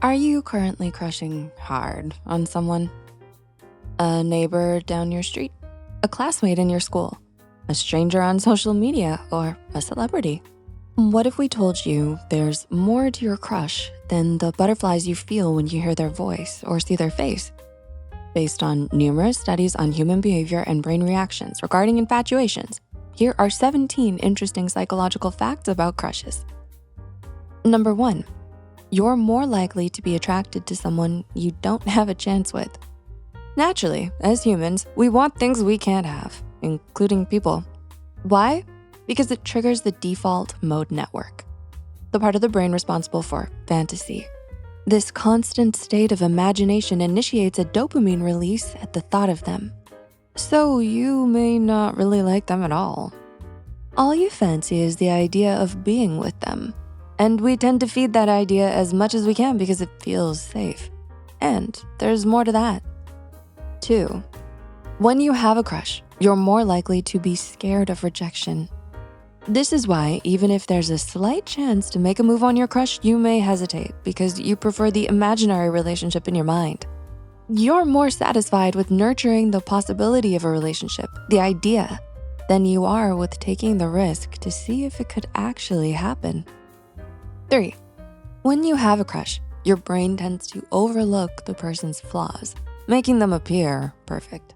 Are you currently crushing hard on someone? A neighbor down your street? A classmate in your school? A stranger on social media, or a celebrity? What if we told you there's more to your crush than the butterflies you feel when you hear their voice or see their face? Based on numerous studies on human behavior and brain reactions regarding infatuations, here are 17 interesting psychological facts about crushes. Number 1, you're more likely to be attracted to someone you don't have a chance with. Naturally, as humans, we want things we can't have, including people. Why? Because it triggers the default mode network, the part of the brain responsible for fantasy. This constant state of imagination initiates a dopamine release at the thought of them. So you may not really like them at all. All you fancy is the idea of being with them. And we tend to feed that idea as much as we can because it feels safe. And there's more to that. 2, when you have a crush, you're more likely to be scared of rejection. This is why even if there's a slight chance to make a move on your crush, you may hesitate because you prefer the imaginary relationship in your mind. You're more satisfied with nurturing the possibility of a relationship, the idea, than you are with taking the risk to see if it could actually happen. 3, when you have a crush, your brain tends to overlook the person's flaws, making them appear perfect.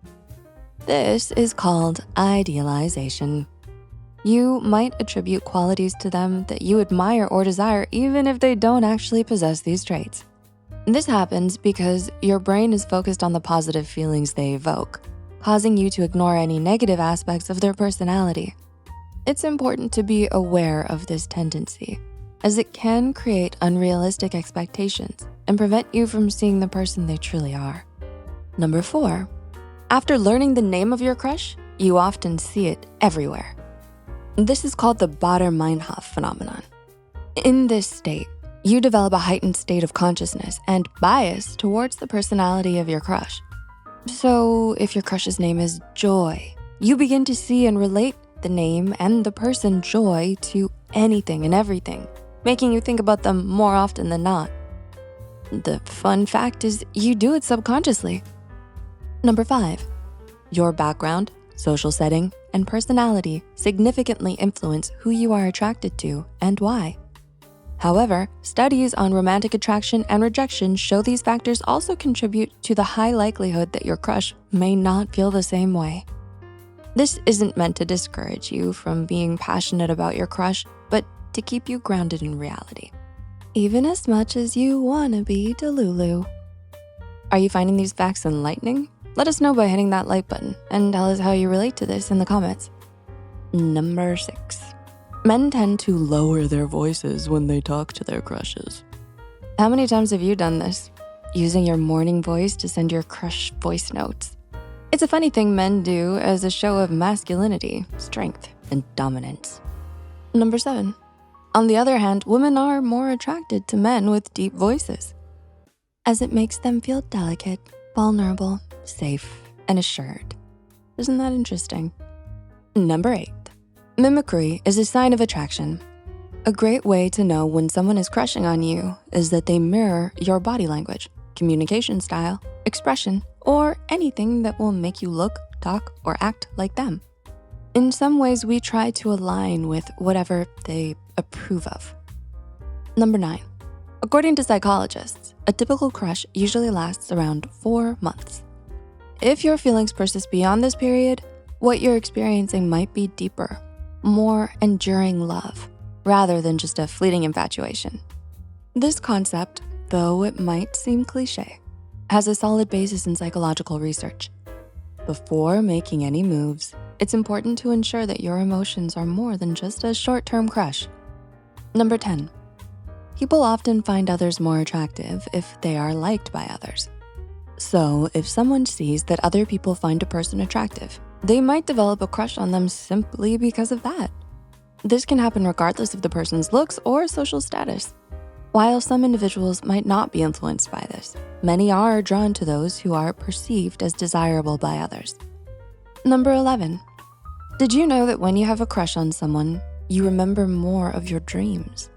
This is called idealization. You might attribute qualities to them that you admire or desire even if they don't actually possess these traits. This happens because your brain is focused on the positive feelings they evoke, causing you to ignore any negative aspects of their personality. It's important to be aware of this tendency, as it can create unrealistic expectations and prevent you from seeing the person they truly are. Number 4, after learning the name of your crush, you often see it everywhere. This is called the Baader-Meinhof phenomenon. In this state, you develop a heightened state of consciousness and bias towards the personality of your crush. So if your crush's name is Joy, you begin to see and relate the name and the person Joy to anything and everything, making you think about them more often than not. The fun fact is you do it subconsciously. Number 5, your background, social setting, and personality significantly influence who you are attracted to and why. However, studies on romantic attraction and rejection show these factors also contribute to the high likelihood that your crush may not feel the same way. This isn't meant to discourage you from being passionate about your crush, but to keep you grounded in reality, even as much as you wanna be Delulu. Are you finding these facts enlightening? Let us know by hitting that like button and tell us how you relate to this in the comments. Number 6, men tend to lower their voices when they talk to their crushes. How many times have you done this? Using your morning voice to send your crush voice notes. It's a funny thing men do as a show of masculinity, strength, and dominance. Number 7, on the other hand, women are more attracted to men with deep voices, as it makes them feel delicate, vulnerable, safe, and assured. Isn't that interesting? Number 8, mimicry is a sign of attraction. A great way to know when someone is crushing on you is that they mirror your body language, communication style, expression, or anything that will make you look, talk, or act like them. In some ways, we try to align with whatever they approve of. Number 9, according to psychologists, a typical crush usually lasts around 4 months. If your feelings persist beyond this period, what you're experiencing might be deeper, more enduring love, rather than just a fleeting infatuation. This concept, though it might seem cliche, has a solid basis in psychological research. Before making any moves, it's important to ensure that your emotions are more than just a short-term crush. Number 10, people often find others more attractive if they are liked by others. So if someone sees that other people find a person attractive, they might develop a crush on them simply because of that. This can happen regardless of the person's looks or social status. While some individuals might not be influenced by this, many are drawn to those who are perceived as desirable by others. Number 11, did you know that when you have a crush on someone, you remember more of your dreams?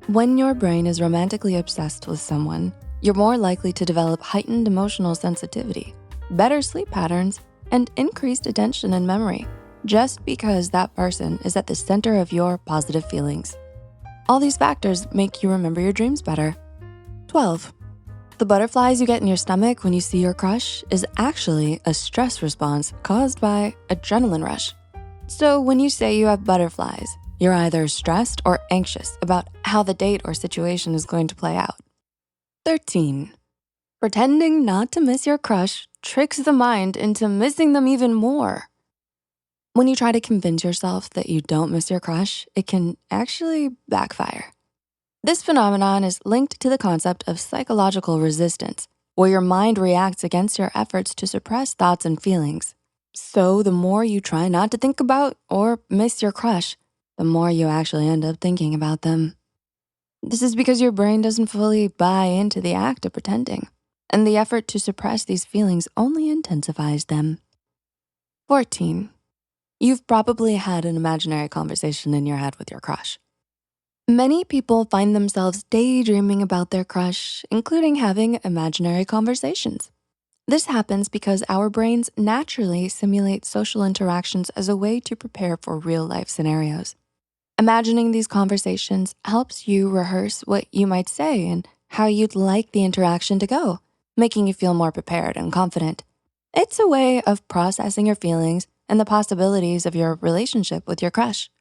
When your brain is romantically obsessed with someone, you're more likely to develop heightened emotional sensitivity, better sleep patterns, and increased attention and memory, just because that person is at the center of your positive feelings. All these factors make you remember your dreams better. 12. The butterflies you get in your stomach when you see your crush is actually a stress response caused by adrenaline rush. So when you say you have butterflies, you're either stressed or anxious about how the date or situation is going to play out. 13. Pretending not to miss your crush tricks the mind into missing them even more. When you try to convince yourself that you don't miss your crush, it can actually backfire. This phenomenon is linked to the concept of psychological resistance, where your mind reacts against your efforts to suppress thoughts and feelings. So the more you try not to think about or miss your crush, the more you actually end up thinking about them. This is because your brain doesn't fully buy into the act of pretending, and the effort to suppress these feelings only intensifies them. 14. You've probably had an imaginary conversation in your head with your crush. Many people find themselves daydreaming about their crush, including having imaginary conversations. This happens because our brains naturally simulate social interactions as a way to prepare for real-life scenarios. Imagining these conversations helps you rehearse what you might say and how you'd like the interaction to go, making you feel more prepared and confident. It's a way of processing your feelings and the possibilities of your relationship with your crush.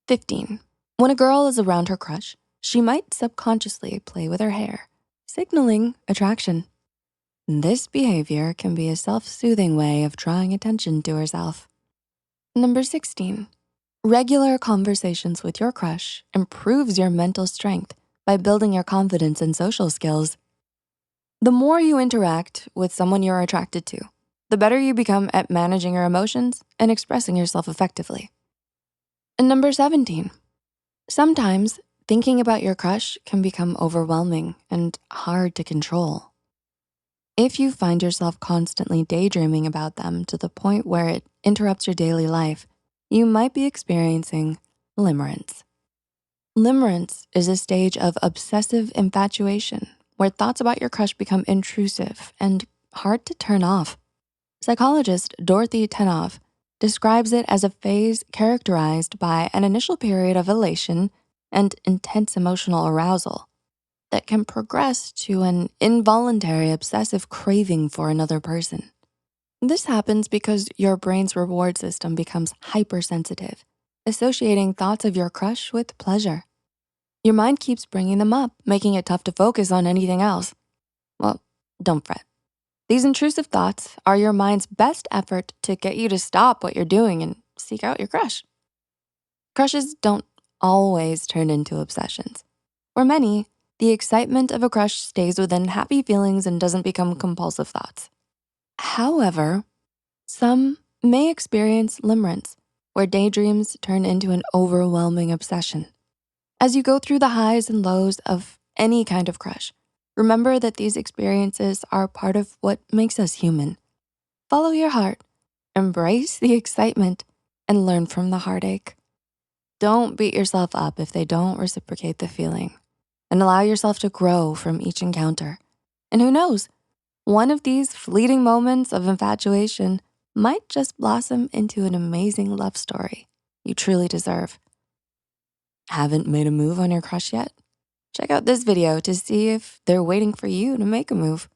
15. When a girl is around her crush, she might subconsciously play with her hair, signaling attraction. This behavior can be a self-soothing way of drawing attention to herself. Number 16. Regular conversations with your crush improves your mental strength by building your confidence and social skills. The more you interact with someone you're attracted to, the better you become at managing your emotions and expressing yourself effectively. And number 17. Sometimes thinking about your crush can become overwhelming and hard to control. If you find yourself constantly daydreaming about them to the point where it interrupts your daily life, you might be experiencing limerence. Limerence is a stage of obsessive infatuation where thoughts about your crush become intrusive and hard to turn off. Psychologist Dorothy Tenoff describes it as a phase characterized by an initial period of elation and intense emotional arousal that can progress to an involuntary obsessive craving for another person. This happens because your brain's reward system becomes hypersensitive, associating thoughts of your crush with pleasure. Your mind keeps bringing them up, making it tough to focus on anything else. Well, don't fret. These intrusive thoughts are your mind's best effort to get you to stop what you're doing and seek out your crush. Crushes don't always turn into obsessions. For many, the excitement of a crush stays within happy feelings and doesn't become compulsive thoughts. However, some may experience limerence, where daydreams turn into an overwhelming obsession. As you go through the highs and lows of any kind of crush, remember that these experiences are part of what makes us human. Follow your heart, embrace the excitement, and learn from the heartache. Don't beat yourself up if they don't reciprocate the feeling, and allow yourself to grow from each encounter. And who knows, one of these fleeting moments of infatuation might just blossom into an amazing love story you truly deserve. Haven't made a move on your crush yet? Check out this video to see if they're waiting for you to make a move.